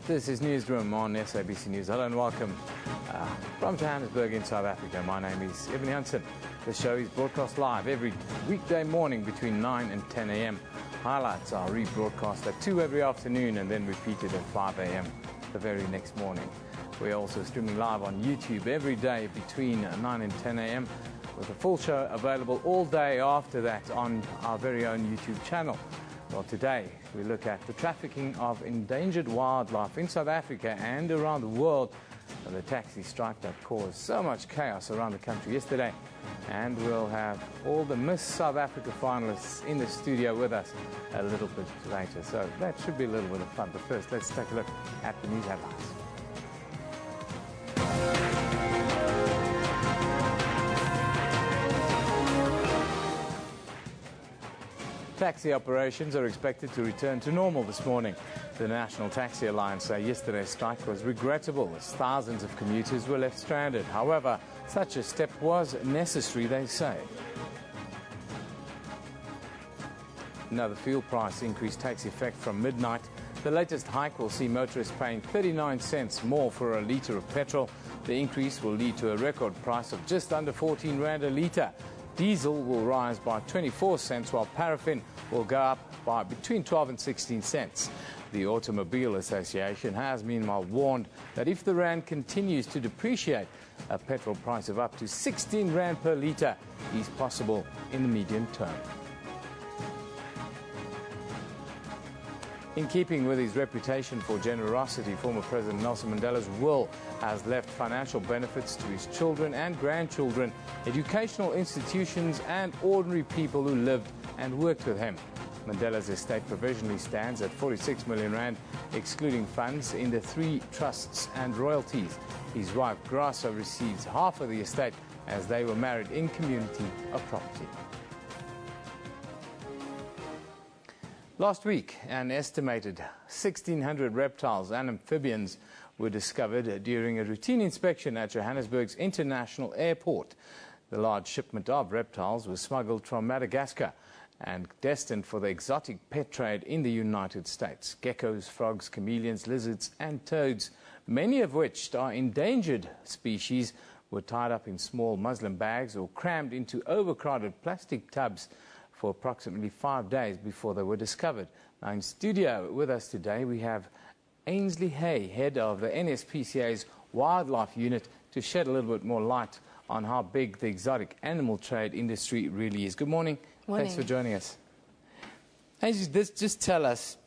This is Newsroom on SABC News. Hello and welcome from Johannesburg in South Africa. My name is Evan Jansen. The show is broadcast live every weekday morning between 9 and 10 a.m. Highlights are rebroadcast at 2 every afternoon and then repeated at 5 a.m. the very next morning. We're also streaming live on YouTube every day between 9 and 10 a.m. with a full show available all day after that on our very own YouTube channel. Well, today we look at the trafficking of endangered wildlife in South Africa and around the world. The taxi strike that caused so much chaos around the country yesterday. And we'll have all the Miss South Africa finalists in the studio with us a little bit later. So that should be a little bit of fun. But first, let's take a look at the news headlines. Taxi operations are expected to return to normal this morning. The National Taxi Alliance say yesterday's strike was regrettable as thousands of commuters were left stranded. However, such a step was necessary, they say. Another fuel price increase takes effect from midnight. The latest hike will see motorists paying 39 cents more for a litre of petrol. The increase will lead to a record price of just under 14 rand a litre. Diesel will rise by 24 cents, while paraffin will go up by between 12 and 16 cents. The Automobile Association has meanwhile warned that if the rand continues to depreciate, a petrol price of up to 16 rand per litre is possible in the medium term. In keeping with his reputation for generosity, former President Nelson Mandela's will has left financial benefits to his children and grandchildren, educational institutions and ordinary people who lived and worked with him. Mandela's estate provisionally stands at 46 million rand, excluding funds in the 3 trusts and royalties. His wife Graça receives half of the estate as they were married in community of property. Last week, an estimated 1,600 reptiles and amphibians were discovered during a routine inspection at Johannesburg's International Airport. The large shipment of reptiles was smuggled from Madagascar and destined for the exotic pet trade in the United States. Geckos, frogs, chameleons, lizards and toads, many of which are endangered species, were tied up in small muslin bags or crammed into overcrowded plastic tubs for approximately 5 days before they were discovered. Now in studio with us today we have Ainsley Hay, head of the NSPCA's Wildlife Unit, to shed a little bit more light on how big the exotic animal trade industry really is. Good morning. Morning. Thanks for joining us. Ainsley, just tell us,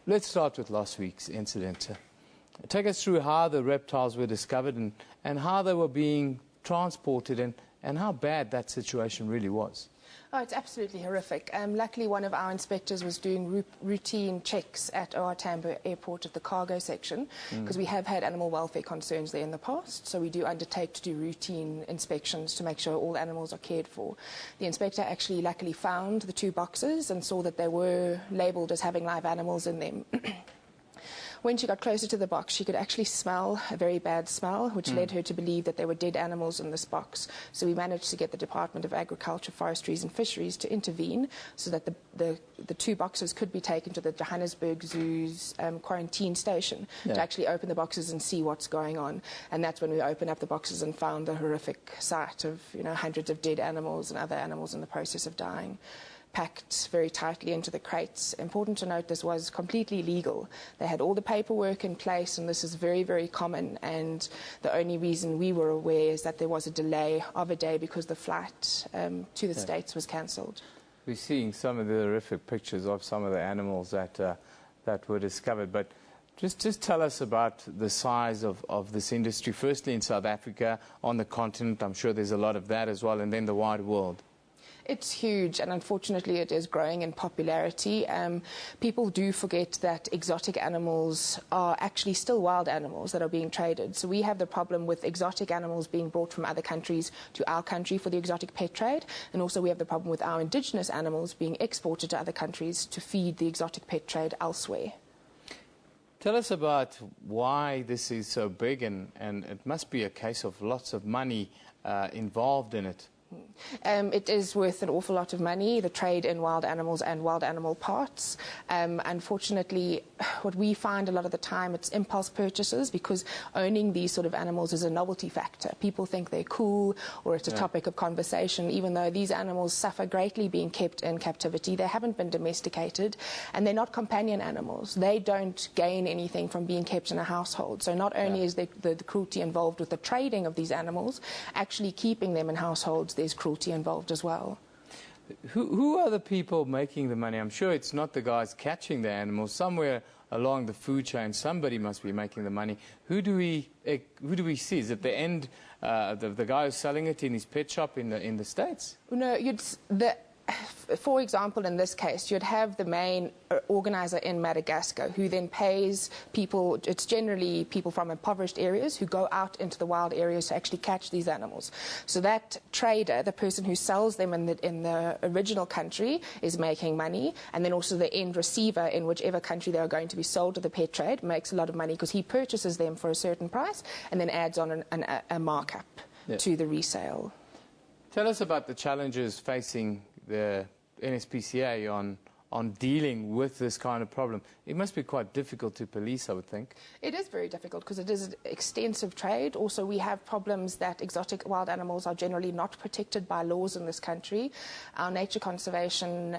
let's start with last week's incident. Take us through how the reptiles were discovered and how they were being transported and how bad that situation really was. Oh, it's absolutely horrific. Luckily, one of our inspectors was doing routine checks at OR Tambo Airport at the cargo section, because we have had animal welfare concerns there in the past, so we do undertake to do routine inspections to make sure all animals are cared for. The inspector actually luckily found the 2 boxes and saw that they were labelled as having live animals in them. When she got closer to the box, she could actually smell a very bad smell, which led her to believe that there were dead animals in this box. So we managed to get the Department of Agriculture, Forestries and Fisheries to intervene so that the 2 boxes could be taken to the Johannesburg Zoo's quarantine station to actually open the boxes and see what's going on. And that's when we opened up the boxes and found the horrific sight of, hundreds of dead animals and other animals in the process of dying, packed very tightly into the crates. Important to note, this was completely legal. They had all the paperwork in place, and this is very, very common. And the only reason we were aware is that there was a delay of a day because the flight to the States was cancelled. We're seeing some of the horrific pictures of some of the animals that were discovered. But just tell us about the size of this industry, firstly in South Africa, on the continent. I'm sure there's a lot of that as well, and then the wide world. It's huge, and unfortunately it is growing in popularity. People do forget that exotic animals are actually still wild animals that are being traded. So we have the problem with exotic animals being brought from other countries to our country for the exotic pet trade, and also we have the problem with our indigenous animals being exported to other countries to feed the exotic pet trade elsewhere. Tell us about why this is so big, and it must be a case of lots of money involved in it. It is worth an awful lot of money, the trade in wild animals and wild animal parts. Unfortunately, what we find a lot of the time, it's impulse purchases, because owning these sort of animals is a novelty factor. People think they're cool, or it's a topic of conversation, even though these animals suffer greatly being kept in captivity. They haven't been domesticated, and they're not companion animals. They don't gain anything from being kept in a household. So not only is the cruelty involved with the trading of these animals, actually keeping them in households, there's cruelty involved as well. Who are the people making the money? I'm sure it's not the guys catching the animals. Somewhere along the food chain, somebody must be making the money. Who do we see? Is it the end, the guy who's selling it in his pet shop in the States? No, for example, in this case, you'd have the main organizer in Madagascar who then pays people, it's generally people from impoverished areas who go out into the wild areas to actually catch these animals. So that trader, the person who sells them in the original country, is making money, and then also the end receiver in whichever country they are going to be sold to the pet trade makes a lot of money, because he purchases them for a certain price and then adds on a markup to the resale. Tell us about the challenges facing the NSPCA on dealing with this kind of problem. It must be quite difficult to police, I would think. It is very difficult because it is an extensive trade. Also, we have problems that exotic wild animals are generally not protected by laws in this country. Our nature conservation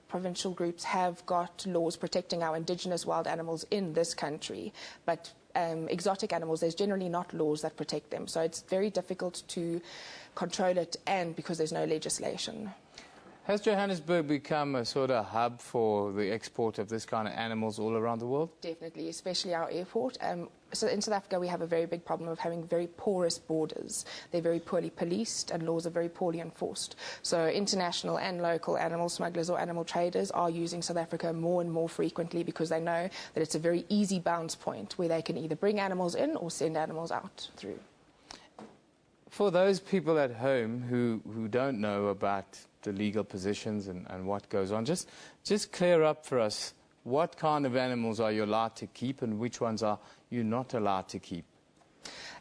provincial groups have got laws protecting our indigenous wild animals in this country, but exotic animals, there's generally not laws that protect them. So it's very difficult to control it, and because there's no legislation. Has Johannesburg become a sort of hub for the export of this kind of animals all around the world? Definitely, especially our airport. So in South Africa, we have a very big problem of having very porous borders. They're very poorly policed, and laws are very poorly enforced. So international and local animal smugglers or animal traders are using South Africa more and more frequently, because they know that it's a very easy bounce point where they can either bring animals in or send animals out through. For those people at home who don't know about the legal positions and what goes on, just clear up for us, what kind of animals are you allowed to keep and which ones are you not allowed to keep?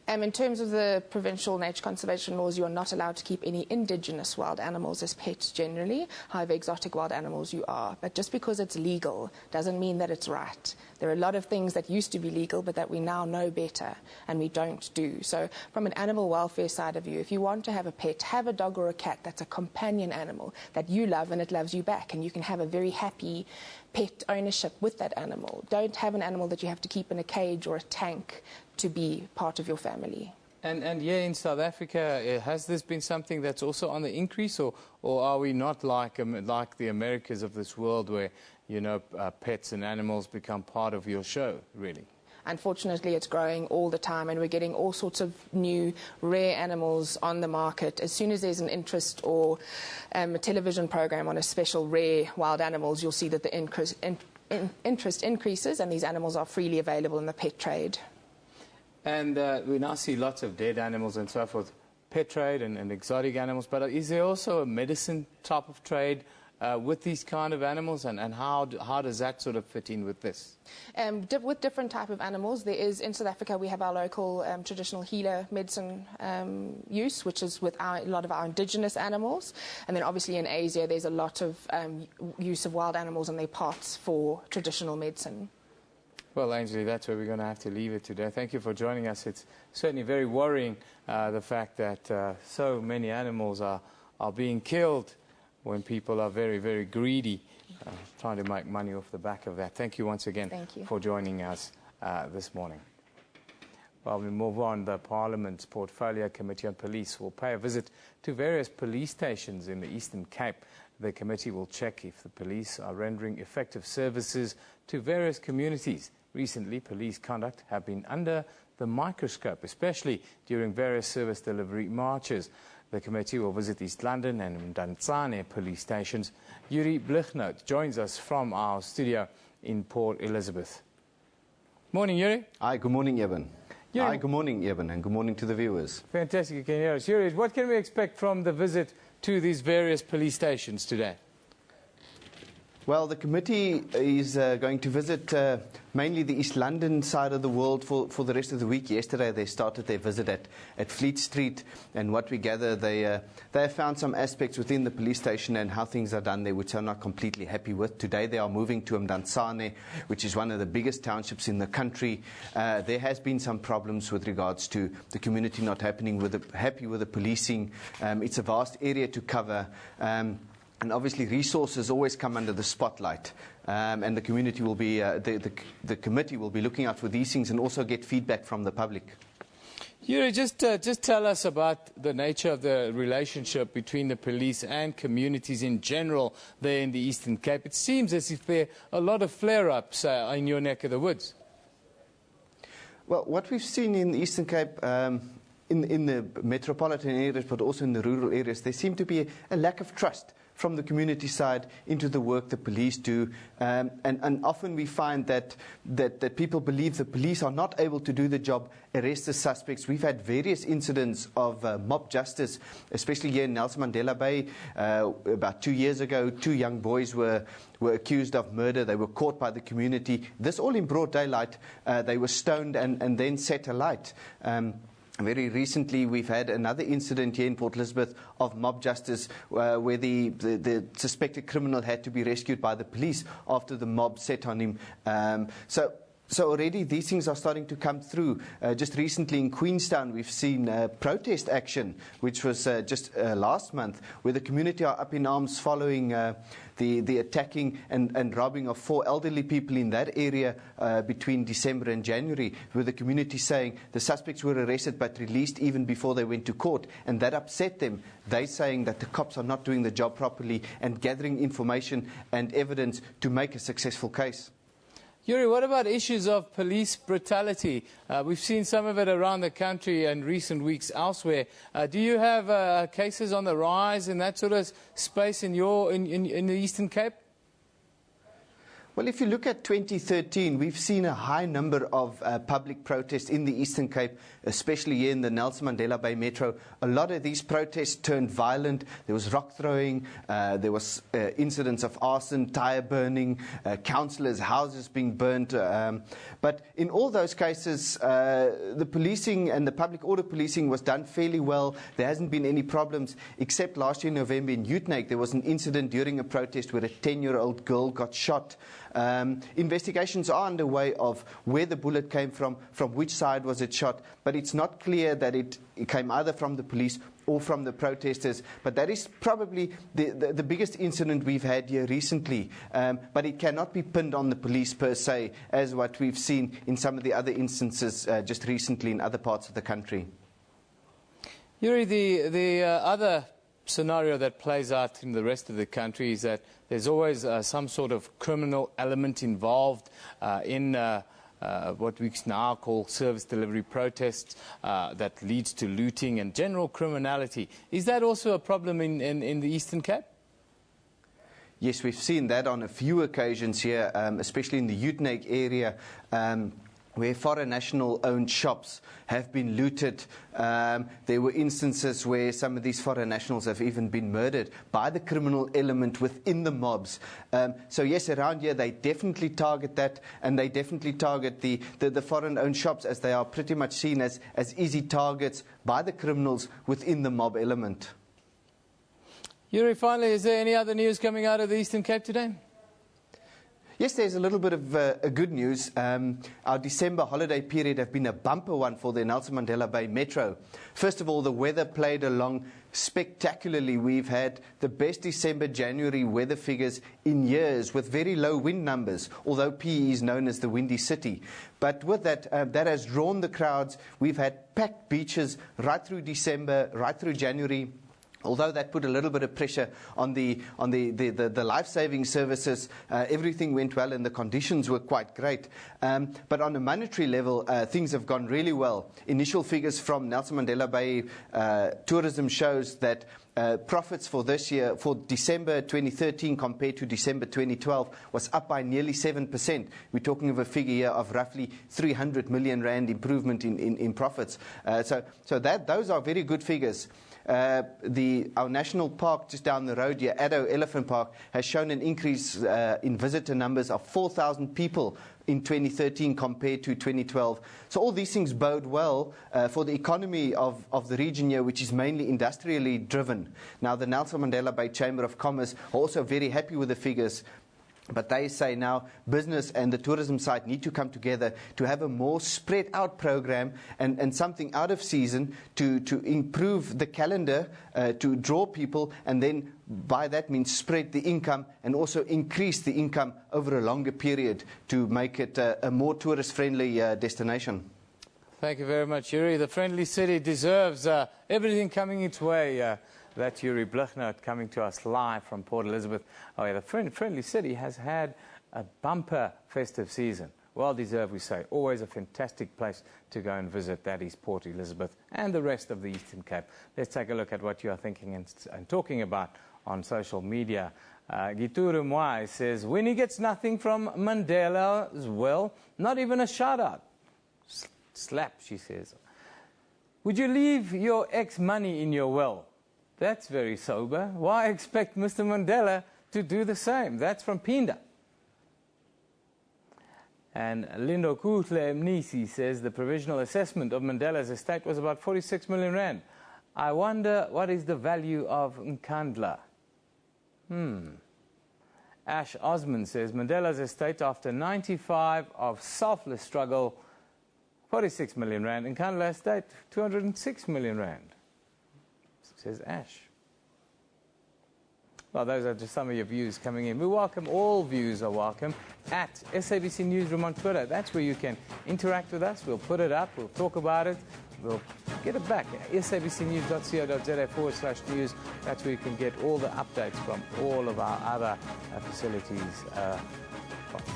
In terms of the provincial nature conservation laws, you are not allowed to keep any indigenous wild animals as pets generally. However, exotic wild animals you are. But just because it's legal doesn't mean that it's right. There are a lot of things that used to be legal but that we now know better and we don't do. So from an animal welfare side of view, if you want to have a pet, have a dog or a cat that's a companion animal that you love and it loves you back, and you can have a very happy pet ownership with that animal. Don't have an animal that you have to keep in a cage or a tank to be part of your family. And yeah, in South Africa, has this been something that's also on the increase, or are we not like the Americas of this world where, you know, pets and animals become part of your show, really? Unfortunately, it's growing all the time, and we're getting all sorts of new rare animals on the market. As soon as there's an interest or a television program on a special rare wild animals, you'll see that the interest increases, and these animals are freely available in the pet trade. And we now see lots of dead animals and so forth, pet trade and exotic animals, but is there also a medicine type of trade with these kind of animals, and how does that sort of fit in with this? With different type of animals, there is, in South Africa, we have our local traditional healer medicine use, which is with a lot of our indigenous animals. And then obviously in Asia, there's a lot of use of wild animals and their parts for traditional medicine. Well, Ainsley, that's where we're going to have to leave it today. Thank you for joining us. It's certainly very worrying, the fact that so many animals are being killed when people are very, very greedy, trying to make money off the back of that. Thank you once again for joining us this morning. Well, we move on. The Parliament's Portfolio Committee on Police will pay a visit to various police stations in the Eastern Cape. The committee will check if the police are rendering effective services to various communities. Recently, police conduct have been under the microscope, especially during various service delivery marches. The committee will visit East London and Mdantsane police stations. Yuri Blichnout joins us from our studio in Port Elizabeth. Morning, Yuri. Hi, good morning, Evan. Hi, good morning, Evan, and good morning to the viewers. Fantastic you can hear us. Yuri, what can we expect from the visit to these various police stations today? Well, the committee is going to visit mainly the East London side of the world for the rest of the week. Yesterday they started their visit at Fleet Street, and what we gather, they have found some aspects within the police station and how things are done there which they're not completely happy with. Today they are moving to Mdantsane, which is one of the biggest townships in the country. There has been some problems with regards to the community not happy with the policing. It's a vast area to cover. And obviously resources always come under the spotlight, and the community will be, the committee will be looking out for these things and also get feedback from the public. Yuri, just tell us about the nature of the relationship between the police and communities in general there in the Eastern Cape. It seems as if there are a lot of flare-ups in your neck of the woods. Well, what we've seen in the Eastern Cape, in the metropolitan areas but also in the rural areas, there seems to be a lack of trust from the community side into the work the police do, and often we find that people believe the police are not able to do the job, arrest the suspects. We've had various incidents of mob justice, especially here in Nelson Mandela Bay. About 2 years ago, 2 young boys were accused of murder. They were caught by the community. This all in broad daylight. They were stoned and then set alight. Very recently, we've had another incident here in Port Elizabeth of mob justice where the suspected criminal had to be rescued by the police after the mob set on him. So already these things are starting to come through. Just recently in Queenstown, we've seen protest action, which was just last month, where the community are up in arms following the attacking and robbing of 4 elderly people in that area between December and January, with the community saying the suspects were arrested but released even before they went to court, and that upset them. They're saying that the cops are not doing the job properly and gathering information and evidence to make a successful case. Yuri, what about issues of police brutality? We've seen some of it around the country in recent weeks elsewhere. Do you have cases on the rise in that sort of space in the Eastern Cape? Well, if you look at 2013, we've seen a high number of public protests in the Eastern Cape, especially here in the Nelson Mandela Bay Metro. A lot of these protests turned violent. There was rock throwing, there was incidents of arson, tyre burning, councillors' houses being burnt. But in all those cases, the policing and the public order policing was done fairly well. There hasn't been any problems, except last year in November in Utenhage, there was an incident during a protest where a 10-year-old girl got shot. Investigations are underway of where the bullet came from which side was it shot, but it's not clear that it came either from the police or from the protesters. But that is probably the biggest incident we've had here recently. But it cannot be pinned on the police per se, as what we've seen in some of the other instances just recently in other parts of the country. Yuri, the other scenario that plays out in the rest of the country is that there's always some sort of criminal element involved in what we now call service delivery protests that leads to looting and general criminality. Is that also a problem in the Eastern Cape? Yes, we've seen that on a few occasions here, especially in the Utenhage area, where foreign national-owned shops have been looted. There were instances where some of these foreign nationals have even been murdered by the criminal element within the mobs. So yes, around here they definitely target that, and they definitely target the foreign-owned shops, as they are pretty much seen as easy targets by the criminals within the mob element. Yuri, finally, is there any other news coming out of the Eastern Cape today? Yes, there's a little bit of good news. Our December holiday period have been a bumper one for the Nelson Mandela Bay Metro. First of all, the weather played along spectacularly. We've had the best December-January weather figures in years, with very low wind numbers, although PE is known as the Windy City. But with that, that has drawn the crowds. We've had packed beaches right through December, right through January. Although that put a little bit of pressure on the life-saving services, everything went well and the conditions were quite great. But on a monetary level, things have gone really well. Initial figures from Nelson Mandela Bay Tourism shows that profits for this year, for December 2013 compared to December 2012, was up by nearly 7%. We're talking of a figure here of roughly 300 million rand improvement in profits. So those are very good figures. Our national park just down the road here, Addo Elephant Park, has shown an increase in visitor numbers of 4,000 people in 2013 compared to 2012. So all these things bode well for the economy of the region here, which is mainly industrially driven. Now, the Nelson Mandela Bay Chamber of Commerce are also very happy with the figures. But they say now business and the tourism side need to come together to have a more spread out program and something out of season to improve the calendar, to draw people, and then by that means spread the income and also increase the income over a longer period to make it a more tourist friendly destination. Thank you very much, Yuri. The friendly city deserves everything coming its way. That's Yuri Blichnout coming to us live from Port Elizabeth. Oh, yeah, the friendly city has had a bumper festive season. Well deserved, we say. Always a fantastic place to go and visit. That is Port Elizabeth and the rest of the Eastern Cape. Let's take a look at what you are thinking and talking about on social media. Gituru Mwai says, Winnie gets nothing from Mandela as well. Not even a shout-out. Slap, she says. Would you leave your ex money in your will? That's very sober. Why expect Mr. Mandela to do the same? That's from Pinda. And Lindo Kutle Mnisi says the provisional assessment of Mandela's estate was about 46 million rand. I wonder what is the value of Nkandla? Ash Osman says Mandela's estate after 95 of selfless struggle, 46 million rand. Nkandla estate, 206 million rand. Says Ash. Well, those are just some of your views coming in. We welcome all views are welcome at SABC Newsroom on Twitter. That's where you can interact with us. We'll put it up. We'll talk about it. We'll get it back. sabcnews.co.za/news. That's where you can get all the updates from all of our other facilities,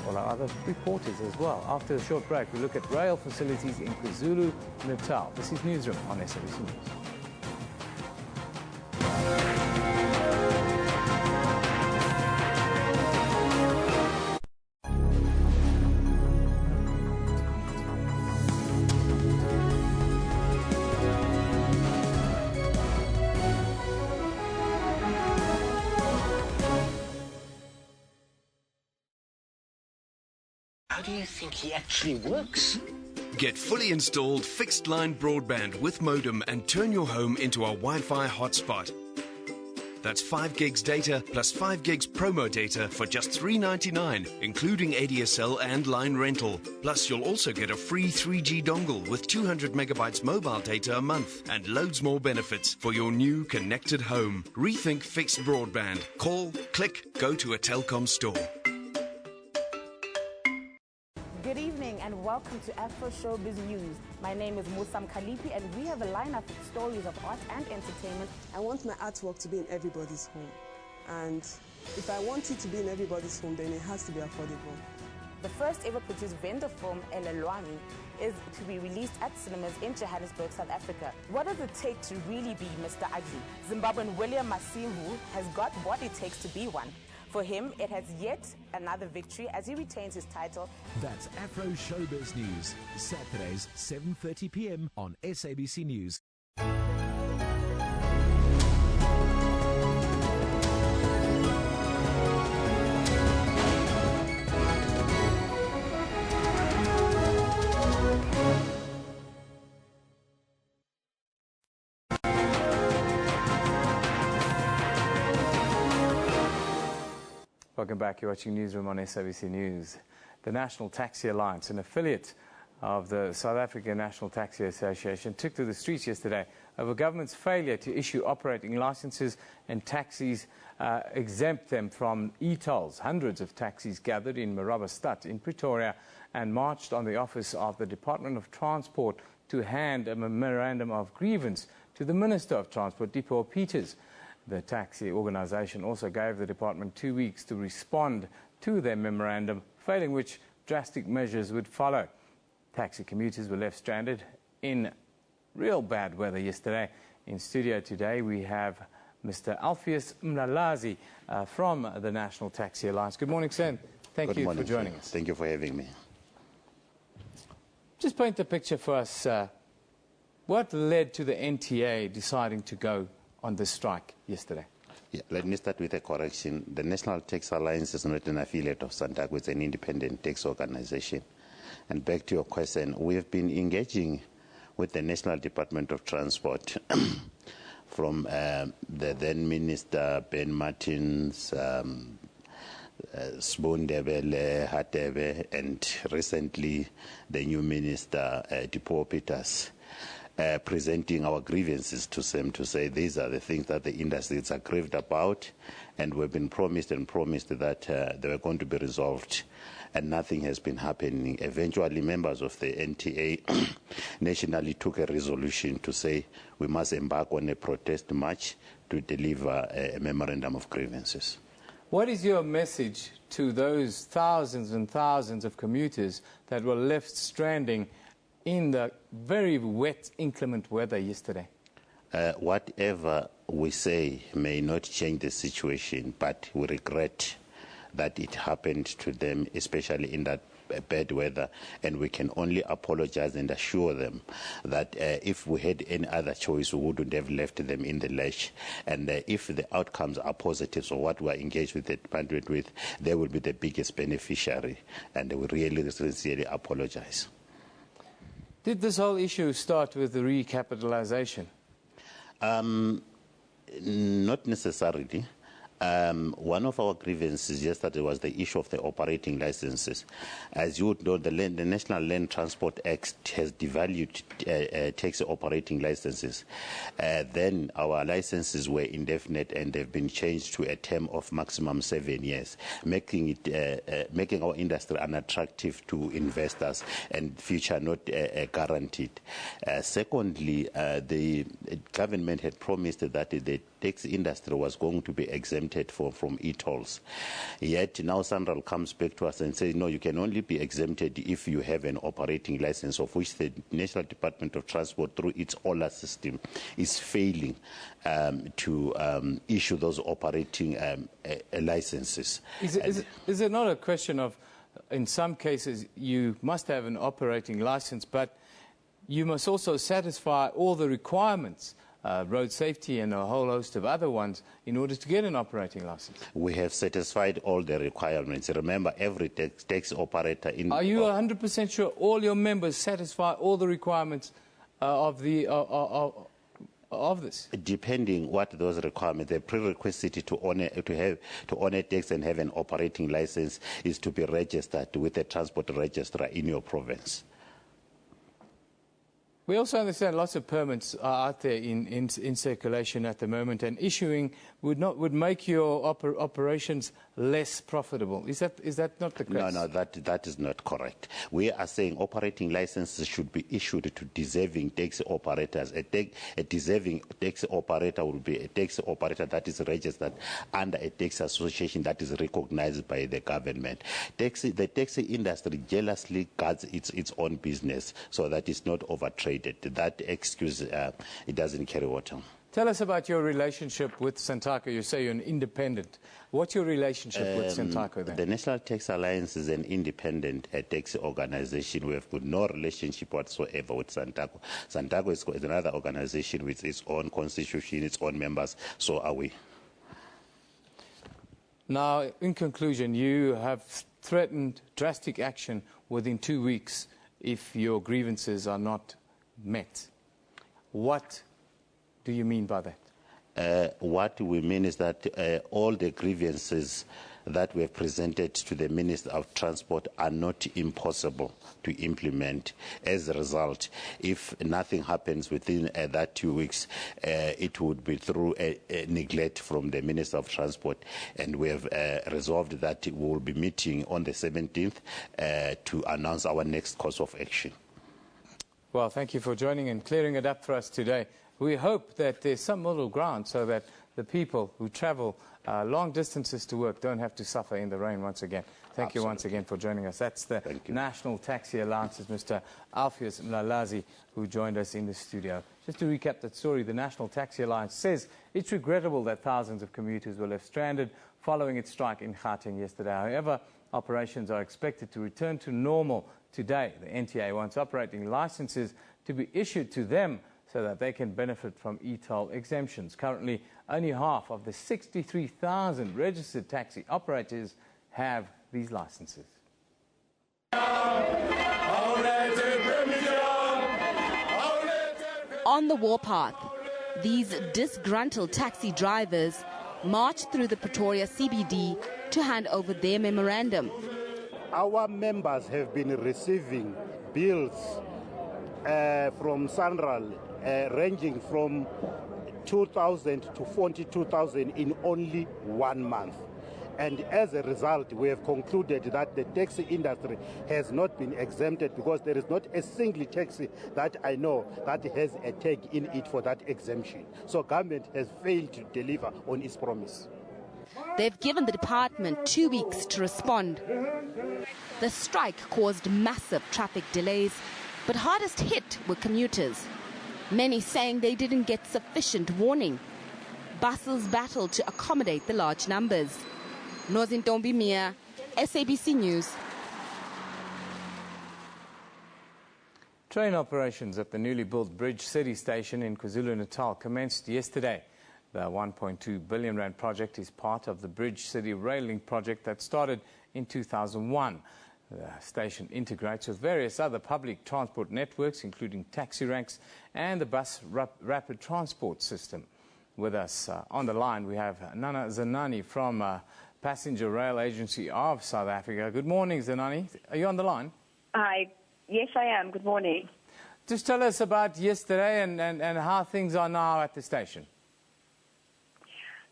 all our other reporters as well. After a short break, we look at rail facilities in KwaZulu-Natal. This is Newsroom on SABC News. How do you think he actually works? Get fully installed fixed-line broadband with modem and turn your home into a Wi-Fi hotspot. That's 5 gigs data plus 5 gigs promo data for just $3.99, including ADSL and line rental. Plus, you'll also get a free 3G dongle with 200 megabytes mobile data a month and loads more benefits for your new connected home. Rethink fixed broadband. Call, click, go to a Telkom store. Good evening and welcome to Afro Showbiz News. My name is Musam Khalifi and we have a lineup of stories of art and entertainment. I want my artwork to be in everybody's home. And if I want it to be in everybody's home, then it has to be affordable. The first ever produced vendor film, Elelwani, is to be released at cinemas in Johannesburg, South Africa. What does it take to really be Mr. Ugly? Zimbabwean William Masimu has got what it takes to be one. For him, it has yet another victory as he retains his title. That's Afro Showbiz News, Saturdays, 7:30 p.m. on SABC News. Welcome back. You're watching Newsroom on SABC News. The National Taxi Alliance, an affiliate of the South African National Taxi Association, took to the streets yesterday over government's failure to issue operating licenses and taxis exempt them from e-tolls. Hundreds of taxis gathered in Marabastad in Pretoria and marched on the office of the Department of Transport to hand a memorandum of grievance to the Minister of Transport, Dipo Peters. The taxi organisation also gave the department 2 weeks to respond to their memorandum, failing which drastic measures would follow. Taxi commuters were left stranded in real bad weather yesterday. In studio today we have Mr. Alpheus Mlalazi from the National Taxi Alliance. Good morning, Sen. Thank you for joining us. Thank you for having me. Just paint the picture for us. What led to the NTA deciding to go on this strike yesterday? Yeah, let me start with a correction. The National Tax Alliance is not an affiliate of SANTAGO, it's an independent tax organization. And back to your question, we have been engaging with the National Department of Transport from the then Minister Ben Martins, Spoondebele, Hatebe, and recently the new Minister, Dipo Peters, presenting our grievances to them to say these are the things that the industry is aggrieved about, and we've been promised that they were going to be resolved, and nothing has been happening. Eventually, members of the NTA nationally took a resolution to say we must embark on a protest march to deliver a memorandum of grievances. What is your message to those thousands and thousands of commuters that were left stranding in the very wet, inclement weather yesterday? Whatever we say may not change the situation, but we regret that it happened to them, especially in that bad weather, and we can only apologize and assure them that if we had any other choice, we wouldn't have left them in the lurch. And if the outcomes are positive, so what we are engaged with the department with, they will be the biggest beneficiary, and we really sincerely apologize. Did this whole issue start with the recapitalization? Not necessarily. One of our grievances yesterday was the issue of the operating licenses. As you know, the National Land Transport Act has devalued taxi operating licenses. Then our licenses were indefinite and they've been changed to a term of maximum 7 years, making our industry unattractive to investors and future not guaranteed. Secondly, the government had promised that the taxi industry was going to be exempted from e-tolls. Yet now Sanral comes back to us and says, no, you can only be exempted if you have an operating license, of which the National Department of Transport, through its OLA system, is failing to issue those operating licenses. Is it not a question of, in some cases, you must have an operating license, but you must also satisfy all the requirements, road safety and a whole host of other ones, in order to get an operating license? We have satisfied all the requirements. Remember, every taxi operator in... Are you 100% sure all your members satisfy all the requirements of this? Depending what those requirements, the prerequisite to own a taxi and have an operating license is to be registered with a transport registrar in your province. We also understand lots of permits are out there in circulation at the moment, and issuing would make your operations less profitable. Is that not the case? No, that is not correct. We are saying operating licenses should be issued to deserving taxi operators. A deserving taxi operator will be a taxi operator that is registered under a taxi association that is recognized by the government. The taxi industry jealously guards its own business so that it's not overtraded. That excuse, it doesn't carry water. Tell us about your relationship with SANTAGO. You say you're an independent. What's your relationship with SANTAGO then? The National Tax Alliance is an independent taxi organization. We have got no relationship whatsoever with SANTAGO. SANTAGO is another organization with its own constitution, its own members. So are we. Now, in conclusion, you have threatened drastic action within 2 weeks if your grievances are not met. What do you mean by that? What we mean is that all the grievances that we have presented to the Minister of Transport are not impossible to implement. As a result, if nothing happens within that 2 weeks, it would be through a neglect from the Minister of Transport, and we have resolved that we will be meeting on the 17th to announce our next course of action. Well, thank you for joining and clearing it up for us today. We hope that there's some middle ground so that the people who travel long distances to work don't have to suffer in the rain once again. Thank you once again for joining us. That's the National Taxi Alliance's Mr. Alpheus Mlalazi, who joined us in the studio. Just to recap that story, the National Taxi Alliance says it's regrettable that thousands of commuters were left stranded following its strike in Gauteng yesterday. However, operations are expected to return to normal today. The NTA wants operating licenses to be issued to them so that they can benefit from e-toll exemptions. Currently, only half of the 63,000 registered taxi operators have these licenses. On the warpath, these disgruntled taxi drivers marched through the Pretoria CBD to hand over their memorandum. Our members have been receiving bills from Sanral ranging from 2,000 to 42,000 in only 1 month. And as a result, we have concluded that the taxi industry has not been exempted because there is not a single taxi that I know that has a tag in it for that exemption. So government has failed to deliver on its promise. They've given the department 2 weeks to respond. The strike caused massive traffic delays, but hardest hit were commuters. Many saying they didn't get sufficient warning. Buses battled to accommodate the large numbers. Nozintombi Mia, SABC News. Train operations at the newly built Bridge City station in KwaZulu-Natal commenced yesterday. The 1.2 billion rand project is part of the Bridge City rail link project that started in 2001. The station integrates with various other public transport networks, including taxi ranks and the bus rapid transport system. With us on the line, we have Nana Zanani from Passenger Rail Agency of South Africa. Good morning, Zanani. Are you on the line? Hi. Yes, I am. Good morning. Just tell us about yesterday and how things are now at the station.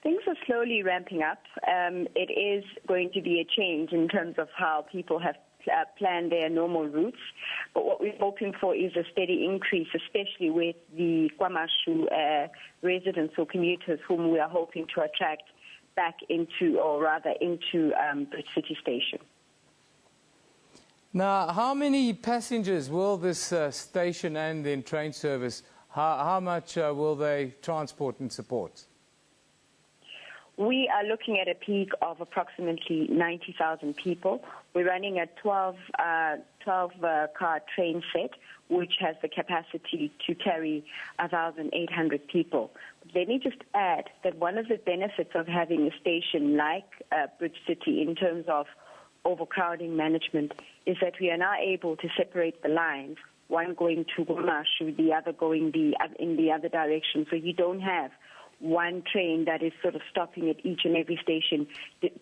Things are slowly ramping up. It is going to be a change in terms of how people have planned their normal routes. But what we're hoping for is a steady increase, especially with the KwaMashu residents or commuters whom we are hoping to attract back into, or rather into, Bridge City Station. Now, how many passengers will this station and then train service, how much will they transport and support? We are looking at a peak of approximately 90,000 people. We're running a 12-car train set, which has the capacity to carry 1,800 people. Let me just add that one of the benefits of having a station like Bridge City in terms of overcrowding management is that we are now able to separate the lines, one going to KwaMashu, the other going in the other direction. So you don't have one train that is sort of stopping at each and every station,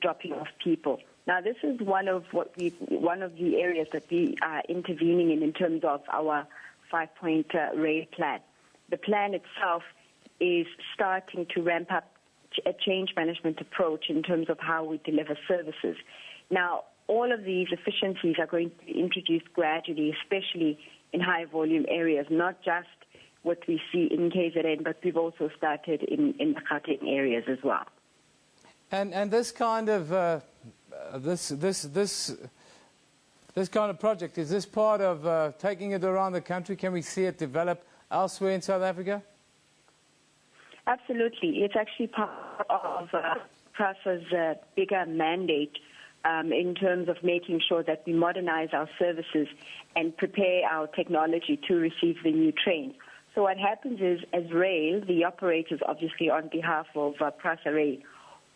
dropping off people. Now, this is one of the areas that we are intervening in terms of our 5-point rail plan. The plan itself is starting to ramp up a change management approach in terms of how we deliver services. Now, all of these efficiencies are going to be introduced gradually, especially in high-volume areas, not just what we see in KZN, but we've also started in the Gauteng areas as well. And this kind of this kind of project, is this part of taking it around the country? Can we see it develop elsewhere in South Africa? Absolutely. It's actually part of PRASA's bigger mandate in terms of making sure that we modernize our services and prepare our technology to receive the new trains. So what happens is, as rail, the operators, obviously on behalf of PRASA Rail,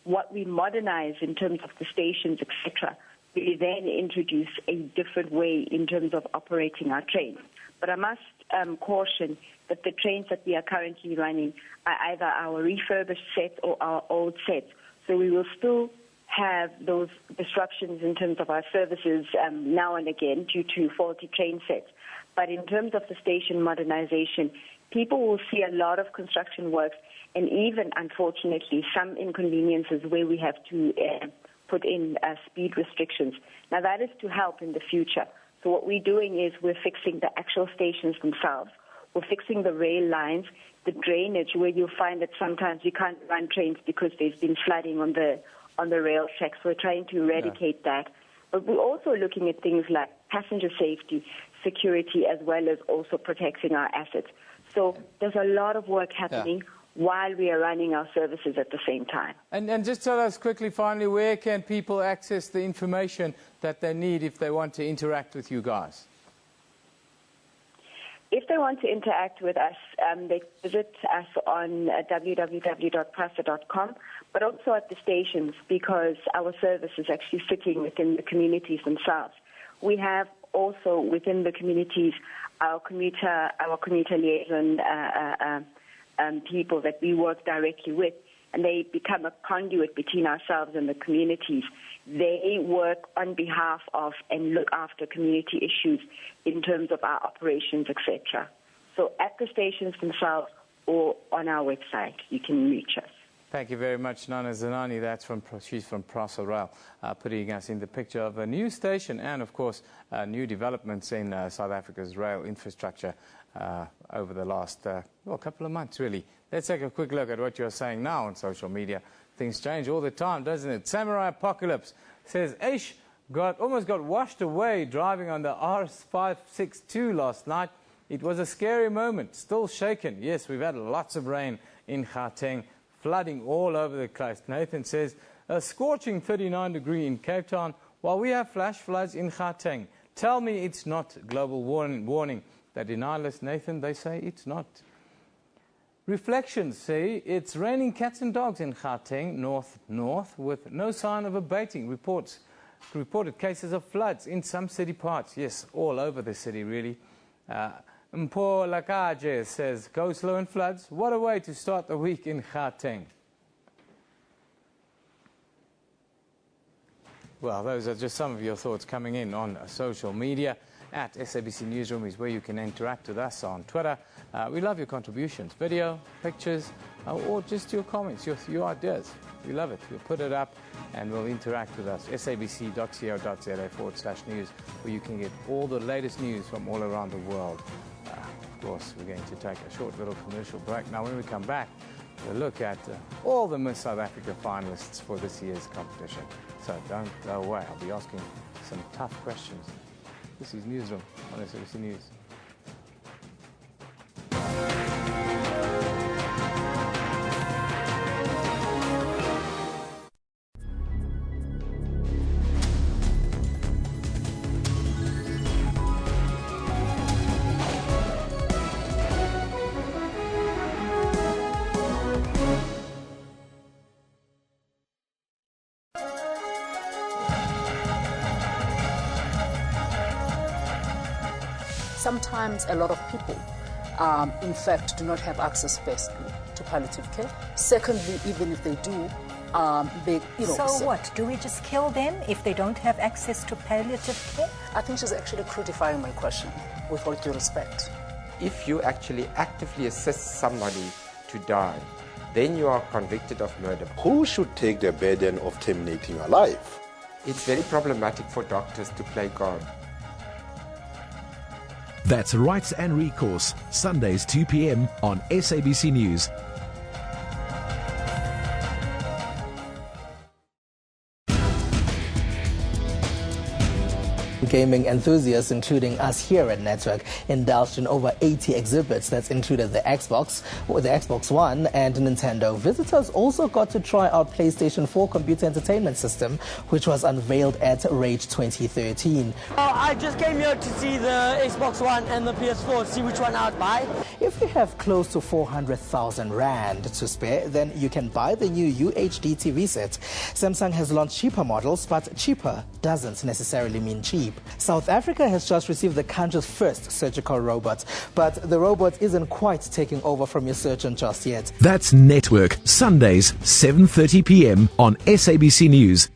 what we modernize in terms of the stations, etc., we then introduce a different way in terms of operating our trains. But I must caution that the trains that we are currently running are either our refurbished sets or our old sets. So we will still have those disruptions in terms of our services now and again due to faulty train sets. But in terms of the station modernization, people will see a lot of construction works and even, unfortunately, some inconveniences where we have to put in speed restrictions. Now, that is to help in the future. So what we're doing is we're fixing the actual stations themselves. We're fixing the rail lines, the drainage, where you'll find that sometimes you can't run trains because there's been flooding on the rail tracks. We're trying to eradicate that. But we're also looking at things like passenger safety, security, as well as also protecting our assets. So there's a lot of work happening while we are running our services at the same time. And just tell us quickly, finally, where can people access the information that they need if they want to interact with you guys? If they want to interact with us, they visit us on www.prasa.com, but also at the stations, because our service is actually sitting within the communities themselves. We have also within the communities our commuter liaison people that we work directly with, and they become a conduit between ourselves and the communities. They work on behalf of and look after community issues in terms of our operations, etc. So at the stations themselves or on our website, you can reach us. Thank you very much, Nana Zanani. She's from Prasa Rail, putting us in the picture of a new station and, of course, new developments in South Africa's rail infrastructure over the last couple of months, really. Let's take a quick look at what you're saying now on social media. Things change all the time, doesn't it? Samurai Apocalypse says, Aish almost got washed away driving on the R562 last night. It was a scary moment, still shaken. Yes, we've had lots of rain in Gauteng. Flooding all over the place. Nathan says, a scorching 39-degree in Cape Town, while we have flash floods in Gauteng. Tell me it's not global warning. They deny us, Nathan, they say it's not. Reflections say it's raining cats and dogs in Gauteng, north, with no sign of abating. Reported cases of floods in some city parts. Yes, all over the city, really. Mpo Lakaje says, go slow in floods. What a way to start the week in Gauteng. Well, those are just some of your thoughts coming in on social media. At SABC Newsroom is where you can interact with us on Twitter. We love your contributions, video, pictures, or just your comments, your ideas. We love it. We'll put it up and we'll interact with us. sabc.co.za/news, where you can get all the latest news from all around the world. Of course, we're going to take a short little commercial break. Now, when we come back, we'll look at all the Miss South Africa finalists for this year's competition. So don't go away. I'll be asking some tough questions. This is Newsroom on SABC News. Sometimes a lot of people, in fact, do not have access, firstly, to palliative care. Secondly, even if they do, So what? Do we just kill them if they don't have access to palliative care? I think she's actually crucifying my question, with all due respect. If you actually actively assist somebody to die, then you are convicted of murder. Who should take the burden of terminating a life? It's very problematic for doctors to play God. That's Rights and Recourse, Sundays 2 p.m. on SABC News. Gaming enthusiasts, including us here at Network, indulged in over 80 exhibits that included the Xbox One and Nintendo. Visitors also got to try out PlayStation 4 computer entertainment system, which was unveiled at Rage 2013. I just came here to see the Xbox One and the PS4, see which one I'd buy. If you have close to 400,000 Rand to spare, then you can buy the new UHD TV set. Samsung has launched cheaper models, but cheaper doesn't necessarily mean cheap. South Africa has just received the country's first surgical robot, but the robot isn't quite taking over from your surgeon just yet. That's Network, Sundays, 7:30 p.m. on SABC News.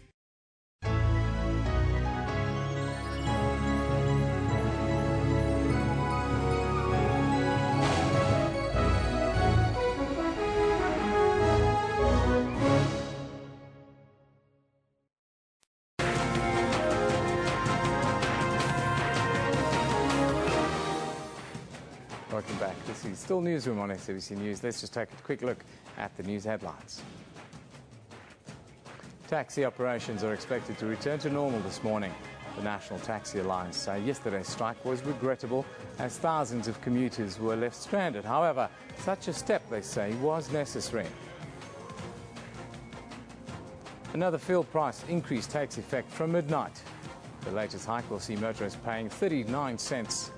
Welcome back. This is still Newsroom on SABC News. Let's just take a quick look at the news headlines. Taxi operations are expected to return to normal this morning. The National Taxi Alliance say yesterday's strike was regrettable as thousands of commuters were left stranded. However, such a step, they say, was necessary. Another fuel price increase takes effect from midnight. The latest hike will see motorists paying 39 cents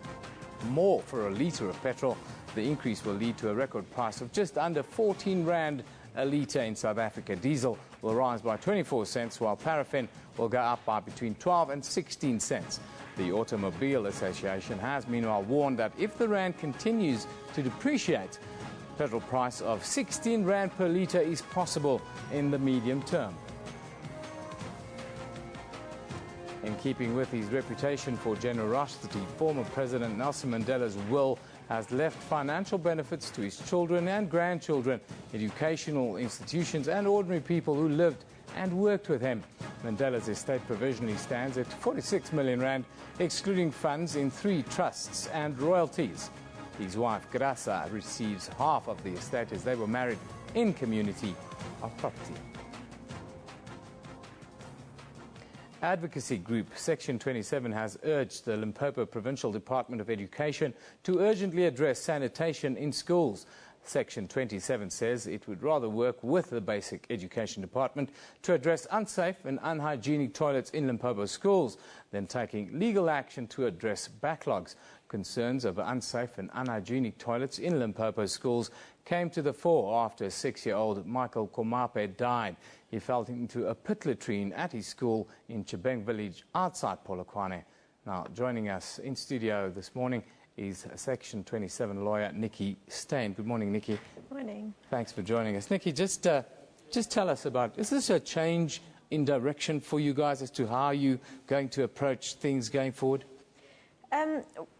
more for a litre of petrol. The increase will lead to a record price of just under 14 Rand a litre in South Africa. Diesel will rise by 24 cents, while paraffin will go up by between 12 and 16 cents. The Automobile Association has meanwhile warned that if the Rand continues to depreciate, petrol price of 16 Rand per litre is possible in the medium term. In keeping with his reputation for generosity, former President Nelson Mandela's will has left financial benefits to his children and grandchildren, educational institutions and ordinary people who lived and worked with him. Mandela's estate provisionally stands at 46 million Rand, excluding funds in 3 trusts and royalties. His wife, Grasa, receives half of the estate as they were married in community of property. Advocacy group Section 27 has urged the Limpopo Provincial Department of Education to urgently address sanitation in schools. Section 27 says it would rather work with the Basic Education Department to address unsafe and unhygienic toilets in Limpopo schools than taking legal action to address backlogs. Concerns over unsafe and unhygienic toilets in Limpopo schools came to the fore after 6-year-old Michael Komape died. He fell into a pit latrine at his school in Chibeng village outside Polokwane. Now, joining us in studio this morning is Section 27 lawyer Nikki Steyn. Good morning, Nikki. Good morning. Thanks for joining us. Nikki, just tell us about, is this a change in direction for you guys as to how you're going to approach things going forward?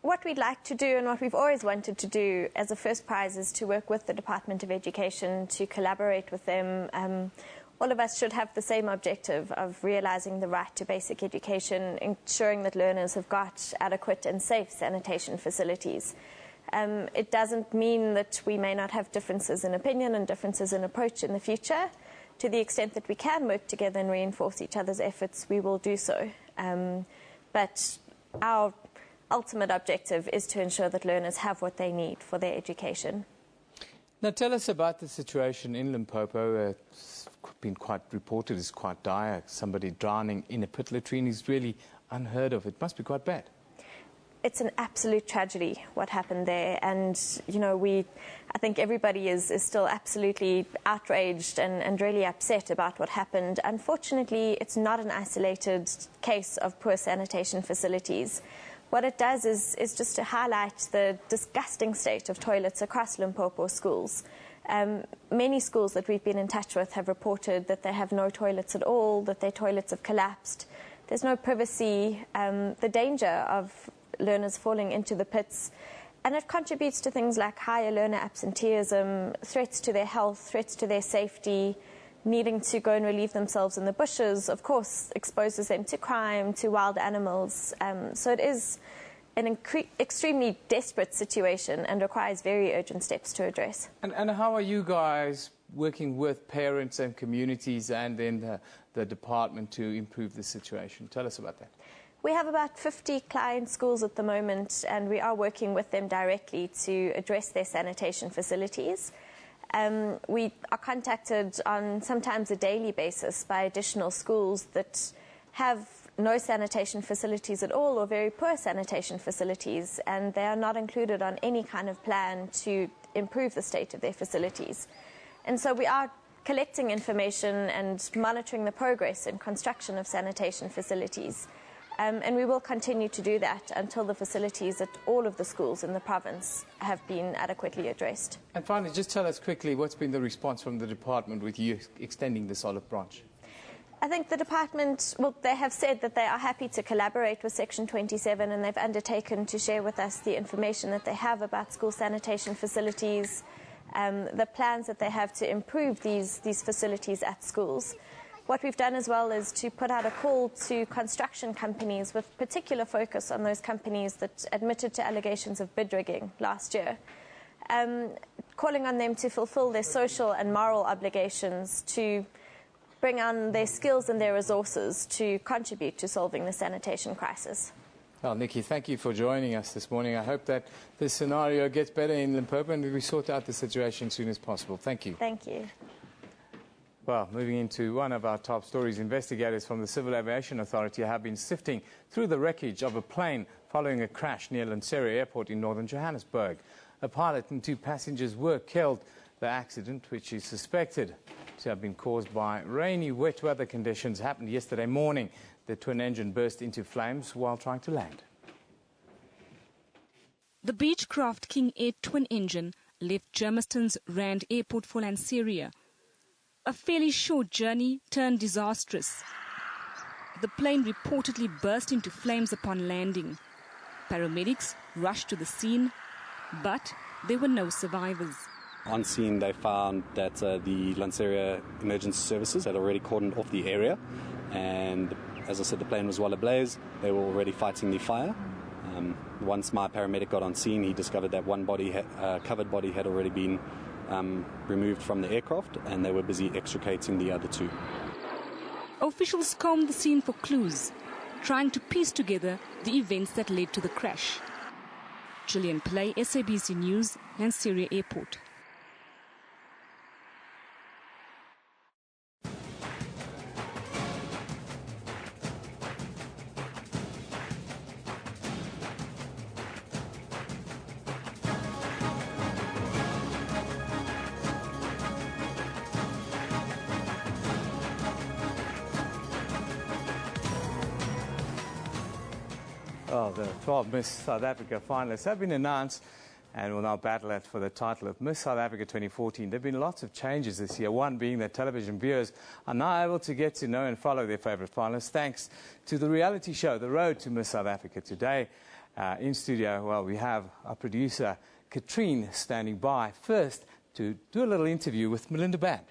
What we'd like to do and what we've always wanted to do as a first prize is to work with the Department of Education, to collaborate with them. All of us should have the same objective of realising the right to basic education, ensuring that learners have got adequate and safe sanitation facilities. It doesn't mean that we may not have differences in opinion and differences in approach in the future. To the extent that we can work together and reinforce each other's efforts, we will do so. But our ultimate objective is to ensure that learners have what they need for their education. Now tell us about the situation in Limpopo. It's been quite reported as quite dire. Somebody drowning in a pit latrine is really unheard of. It must be quite bad. It's an absolute tragedy what happened there, and you know, I think everybody is still absolutely outraged and really upset about what happened. Unfortunately, it's not an isolated case of poor sanitation facilities. What it does is just to highlight the disgusting state of toilets across Limpopo schools. Many schools that we've been in touch with have reported that they have no toilets at all, that their toilets have collapsed. There's no privacy, the danger of learners falling into the pits, and it contributes to things like higher learner absenteeism, threats to their health, threats to their safety, needing to go and relieve themselves in the bushes, of course, exposes them to crime, to wild animals. So it is an extremely desperate situation and requires very urgent steps to address. And how are you guys working with parents and communities and then the department to improve the situation? Tell us about that. We have about 50 client schools at the moment, and we are working with them directly to address their sanitation facilities. We are contacted on sometimes a daily basis by additional schools that have no sanitation facilities at all or very poor sanitation facilities, and they are not included on any kind of plan to improve the state of their facilities. And so we are collecting information and monitoring the progress in construction of sanitation facilities. And we will continue to do that until the facilities at all of the schools in the province have been adequately addressed. And finally, just tell us quickly what's been the response from the department with you extending this olive branch? I think the department, well, they have said that they are happy to collaborate with Section 27, and they've undertaken to share with us the information that they have about school sanitation facilities, the plans that they have to improve these facilities at schools. What we've done as well is to put out a call to construction companies with particular focus on those companies that admitted to allegations of bid rigging last year, calling on them to fulfill their social and moral obligations to bring on their skills and their resources to contribute to solving the sanitation crisis. Well, Nikki, thank you for joining us this morning. I hope that this scenario gets better in Limpopo and we sort out the situation as soon as possible. Thank you. Thank you. Well, moving into one of our top stories, investigators from the Civil Aviation Authority have been sifting through the wreckage of a plane following a crash near Lanseria Airport in northern Johannesburg. A pilot and 2 passengers were killed. The accident, which is suspected to have been caused by rainy, wet weather conditions, happened yesterday morning. The twin engine burst into flames while trying to land. The Beechcraft King Air twin engine left Germiston's Rand Airport for Lanseria. A fairly short journey turned disastrous. The plane reportedly burst into flames upon landing. Paramedics rushed to the scene, but there were no survivors. On scene, they found that the Lanseria emergency services had already cordoned off the area, and as I said, the plane was well ablaze. They were already fighting the fire. Once my paramedic got on scene, he discovered that one covered body had already been removed from the aircraft, and they were busy extricating the other 2. Officials combed the scene for clues, trying to piece together the events that led to the crash. Gillian Pillay, SABC News, Lanseria Airport. Well, the 12 Miss South Africa finalists have been announced and will now battle it for the title of Miss South Africa 2014. There have been lots of changes this year, one being that television viewers are now able to get to know and follow their favourite finalists thanks to the reality show, The Road to Miss South Africa. Today, in studio, well, we have our producer, Katrine, standing by first to do a little interview with Melinda Ban.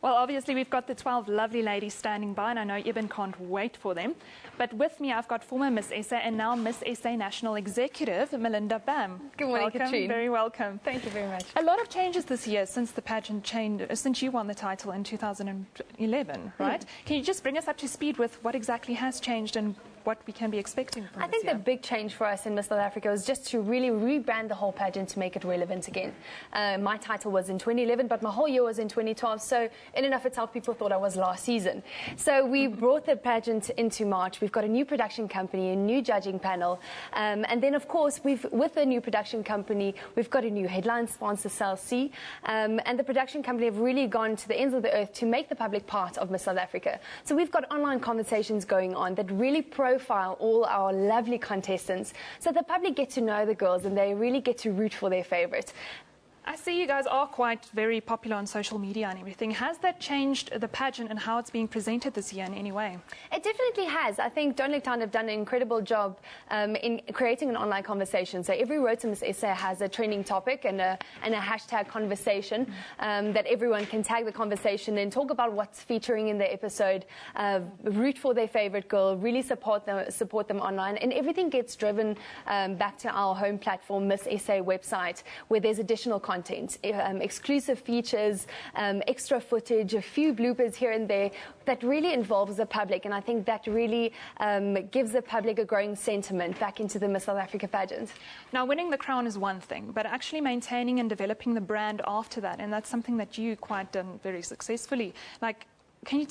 Well, obviously, we've got the 12 lovely ladies standing by, and I know Eben can't wait for them. But with me, I've got former Miss SA and now Miss SA National Executive, Melinda Bam. Good morning, welcome, Katrine. Very welcome. Thank you very much. A lot of changes this year since the pageant changed, since you won the title in 2011, right? Can you just bring us up to speed with what exactly has changed and what we can be expecting from I think the big change for us in Miss South Africa was just to really rebrand the whole pageant to make it relevant again. My title was in 2011, but my whole year was in 2012, so in and of itself, people thought I was last season. So we brought the pageant into March. We've got a new production company, a new judging panel, and then, of course, with the new production company, we've got a new headline sponsor, SABC, and the production company have really gone to the ends of the earth to make the public part of Miss South Africa. So we've got online conversations going on that really profile all our lovely contestants so the public get to know the girls and they really get to root for their favourite. I see you guys are quite very popular on social media and everything. Has that changed the pageant and how it's being presented this year in any way? It definitely has. I think Don't Look Down have done an incredible job in creating an online conversation. So every Road to Miss SA has a trending topic and a hashtag conversation that everyone can tag the conversation and talk about what's featuring in the episode, root for their favourite girl, really support them online. And everything gets driven back to our home platform, Miss SA website, where there's additional content, exclusive features, extra footage, a few bloopers here and there that really involves the public, and I think that really gives the public a growing sentiment back into the Miss South Africa pageant. Now, winning the crown is one thing, but actually maintaining and developing the brand after that, and that's something that you quite done very successfully. Like, can you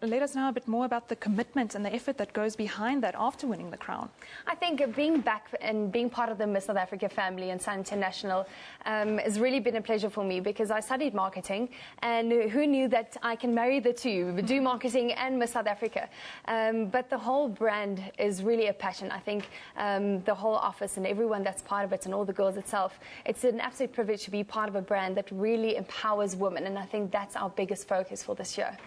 let us know a bit more about the commitment and the effort that goes behind that after winning the crown? I think being back and being part of the Miss South Africa family and Sun International has really been a pleasure for me because I studied marketing, and who knew that I can marry the two, do marketing and Miss South Africa. But the whole brand is really a passion. I think the whole office and everyone that's part of it and all the girls itself, it's an absolute privilege to be part of a brand that really empowers women, and I think that's our biggest focus for this year.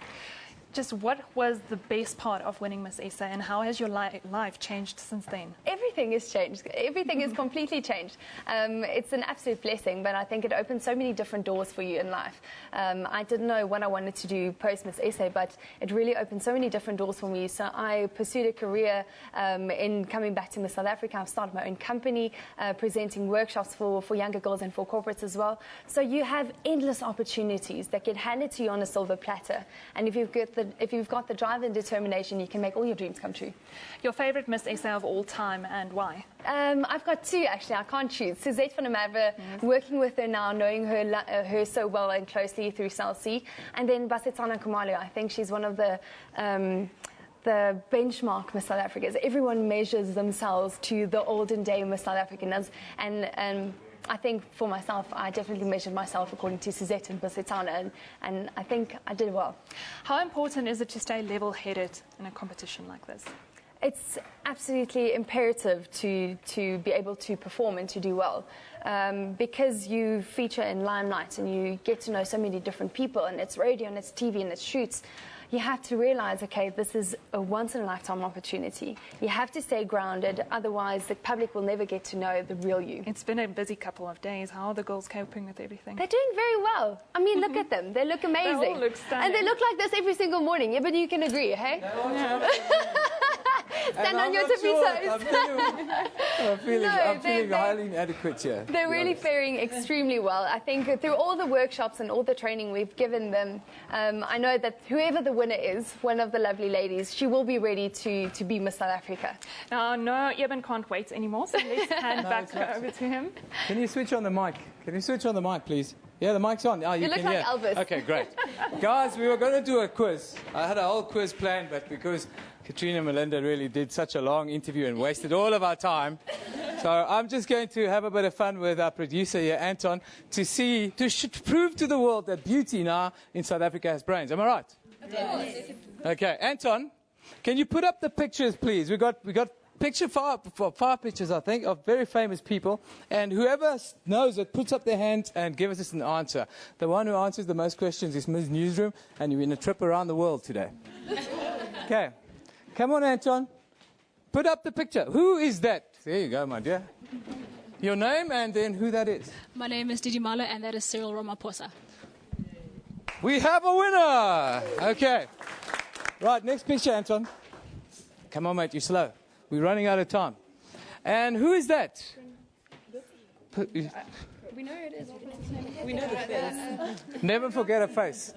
Just what was the best part of winning Miss SA and how has your life changed since then? Everything has changed. Everything is completely changed. It's an absolute blessing, but I think it opens so many different doors for you in life. I didn't know what I wanted to do post Miss SA, but it really opened so many different doors for me. So I pursued a career in coming back to Miss South Africa. I've started my own company, presenting workshops for younger girls and for corporates as well. So you have endless opportunities that get handed to you on a silver platter. And if you've got the drive and determination, you can make all your dreams come true. Your favourite Miss SA of all time and why? I've got two, actually. I can't choose. Suzette van der Merwe, working with her now, knowing her so well and closely through SABC. And then Basetsana Khumalo. I think she's one of the the benchmark Miss South Africa is. Everyone measures themselves to the olden day Miss South African, and I think for myself, I definitely measured myself according to Suzette and Bassetana, and I think I did well. How important is it to stay level-headed in a competition like this? It's absolutely imperative to be able to perform and to do well, because you feature in limelight and you get to know so many different people, and it's radio and it's TV and it's shoots. You have to realize, okay, this is a once-in-a-lifetime opportunity. You have to stay grounded, otherwise the public will never get to know the real you. It's been a busy couple of days. How are the girls coping with everything? They're doing very well. I mean, look at them. They look amazing. They all look stunning. And they look like this every single morning. Yeah, but you can agree, hey? Yeah. Stand on your tippy toes. I'm feeling highly inadequate here. They're really faring extremely well. I think through all the workshops and all the training we've given them, I know that whoever the winner is, one of the lovely ladies, she will be ready to be Miss South Africa. Now, no, Eben can't wait anymore, so let's hand back over to him. Can you switch on the mic? Can you switch on the mic, please? Yeah, the mic's on. Oh, you look can like hear. Elvis. Okay, great. Guys, we were going to do a quiz. I had a whole quiz planned, but because Katrina and Melinda really did such a long interview and wasted all of our time, so I'm just going to have a bit of fun with our producer here, Anton, to prove to the world that beauty now in South Africa has brains. Am I right? Yes. Okay, Anton, can you put up the pictures, please? We got five pictures, I think, of very famous people, and whoever knows it puts up their hand and gives us an answer. The one who answers the most questions is Ms. Newsroom, and you're in a trip around the world today. Okay, come on, Anton. Put up the picture. Who is that? There you go, my dear. Your name and then who that is. My name is Didi Malo, and that is Cyril Ramaphosa. We have a winner. Okay. Right, next picture, Anton. Come on, mate, you're slow. We're running out of time. And who is that? We know who it is. We know the face. Never forget a face.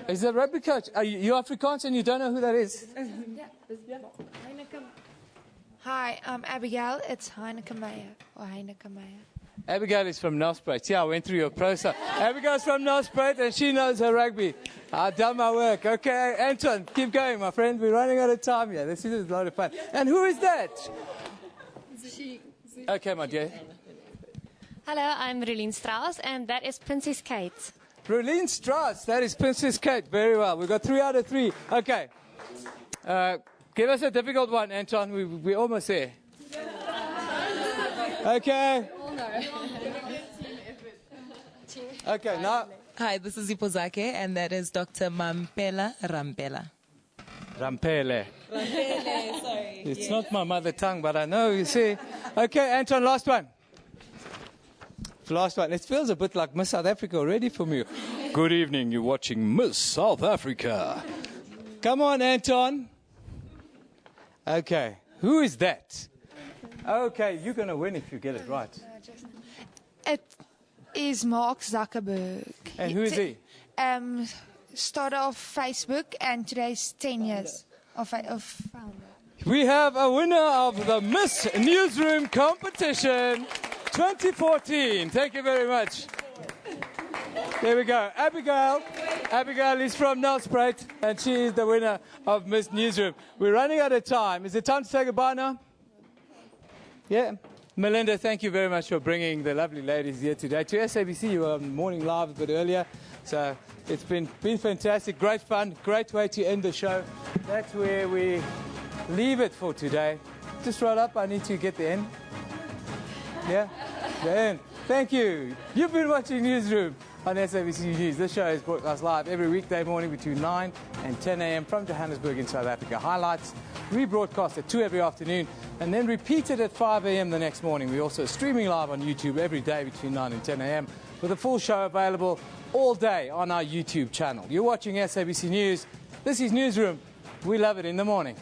Is that rugby coach? Are you Afrikaans and you don't know who that is? Hi, I'm Abigail. It's Heineke Meyer or Heineke Meyer. Abigail is from Nelspruit. Yeah, I went through your process. Abigail's from Nelspruit and she knows her rugby. I've done my work. Okay, Anton, keep going, my friend. We're running out of time here. This is a lot of fun. And who is that? Okay, my dear. Hello, I'm Rolien Strauss, and that is Princess Kate. Rolien Strauss, that is Princess Kate. Very well. We've got 3 out of 3. Okay. Give us a difficult one, Anton. We're almost there. Okay. Okay, now. Hi, this is Ipozake, and that is Dr. Mampela Rampela. Rampele. Rampele, sorry. It's not my mother tongue, but I know, you see. Okay, Anton, last one. Last one. It feels a bit like Miss South Africa already from you. Good evening, you're watching Miss South Africa. Come on, Anton. Okay, who is that? Okay, you're going to win if you get it right. It is Mark Zuckerberg. And who is he? Started off Facebook, and today's 10 years of founder. We have a winner of the Miss Newsroom competition 2014. Thank you very much. There we go. Abigail. Abigail is from Nelspruit, and she is the winner of Miss Newsroom. We're running out of time. Is it time to say goodbye now? Yeah. Melinda, thank you very much for bringing the lovely ladies here today. To SABC, you were on Morning Live a bit earlier, so it's been fantastic, great fun, great way to end the show. That's where we leave it for today. Just right up, I need to get the end. Yeah? The end. Thank you. You've been watching Newsroom on SABC News. This show is broadcast live every weekday morning between 9 and 10 a.m. from Johannesburg in South Africa. Highlights rebroadcast at 2 every afternoon and then repeated at 5 a.m. the next morning. We're also streaming live on YouTube every day between 9 and 10 a.m. with a full show available all day on our YouTube channel. You're watching SABC News. This is Newsroom. We love it in the morning.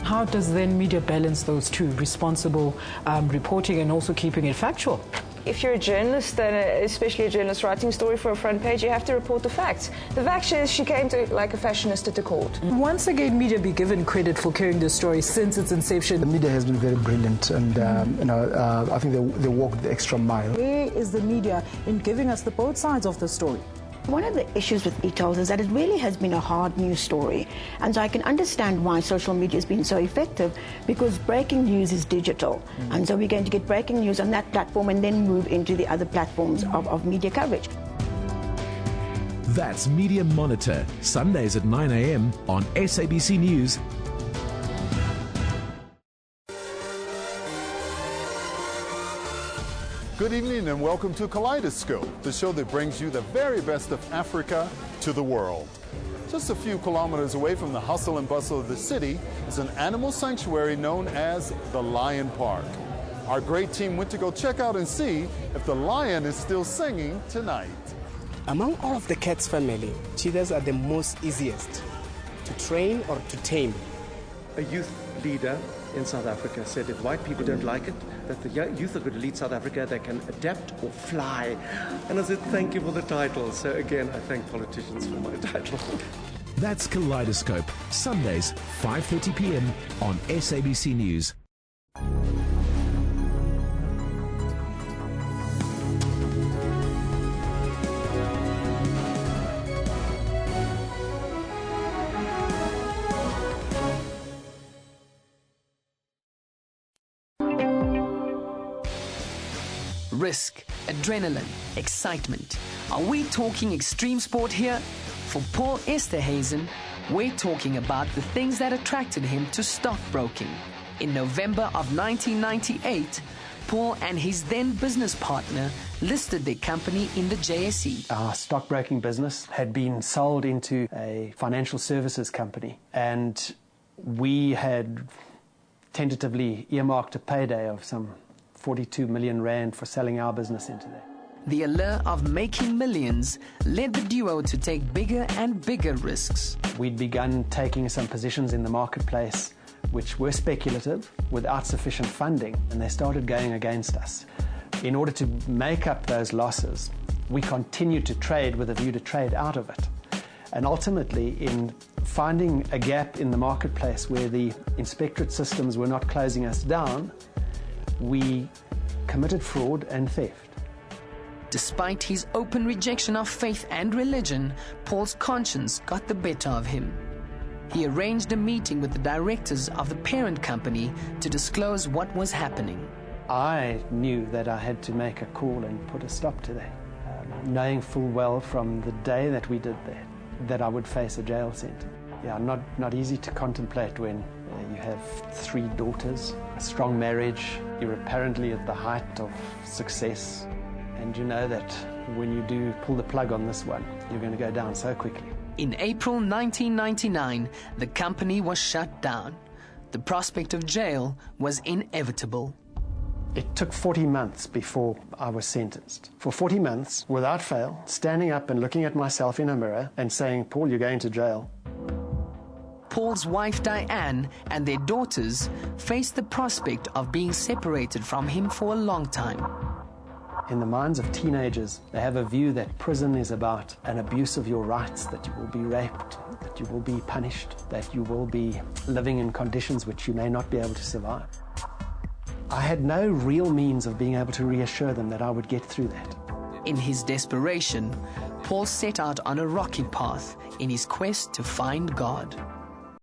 How does then media balance those two, responsible reporting and also keeping it factual? If you're a journalist, and especially a journalist writing a story for a front page, you have to report the facts. The fact is she came to like a fashionista to court. Once again, media be given credit for carrying the story since its inception. The media has been very brilliant, and I think they walked the extra mile. Where is the media in giving us the both sides of the story? One of the issues with e-tolls is that it really has been a hard news story. And so I can understand why social media has been so effective, because breaking news is digital. And so we're going to get breaking news on that platform and then move into the other platforms of media coverage. That's Media Monitor, Sundays at 9 a.m. on SABC News. Good evening and welcome to Kaleidoscope, the show that brings you the very best of Africa to the world. Just a few kilometers away from the hustle and bustle of the city is an animal sanctuary known as the Lion Park. Our great team went to go check out and see if the lion is still singing tonight. Among all of the cat's family, cheetahs are the most easiest to train or to tame. A youth leader in South Africa said if white people don't like it, that the youth are going to lead South Africa, they can adapt or fly. And I said, thank you for the title. So again, I thank politicians for my title. That's Kaleidoscope, Sundays, 5:30 p.m. on SABC News. Risk, adrenaline, excitement. Are we talking extreme sport here? For Paul Esterhazen, we're talking about the things that attracted him to stockbroking. In November of 1998, Paul and his then business partner listed their company in the JSE. Our stockbroking business had been sold into a financial services company, and we had tentatively earmarked a payday of some 42 million rand for selling our business into there. The allure of making millions led the duo to take bigger and bigger risks. We'd begun taking some positions in the marketplace which were speculative without sufficient funding, and they started going against us. In order to make up those losses, we continued to trade with a view to trade out of it. And ultimately, in finding a gap in the marketplace where the inspectorate systems were not closing us down, we committed fraud and theft. Despite his open rejection of faith and religion, Paul's conscience got the better of him. He arranged a meeting with the directors of the parent company to disclose what was happening. I knew that I had to make a call and put a stop to that, knowing full well from the day that we did that I would face a jail sentence. Yeah, not easy to contemplate when you have 3 daughters, a strong marriage, you're apparently at the height of success, and you know that when you do pull the plug on this one, you're going to go down so quickly. In April 1999, the company was shut down. The prospect of jail was inevitable. It took 40 months before I was sentenced. For 40 months, without fail, standing up and looking at myself in a mirror and saying, Paul, you're going to jail. Paul's wife Diane and their daughters faced the prospect of being separated from him for a long time. In the minds of teenagers, they have a view that prison is about an abuse of your rights, that you will be raped, that you will be punished, that you will be living in conditions which you may not be able to survive. I had no real means of being able to reassure them that I would get through that. In his desperation, Paul set out on a rocky path in his quest to find God.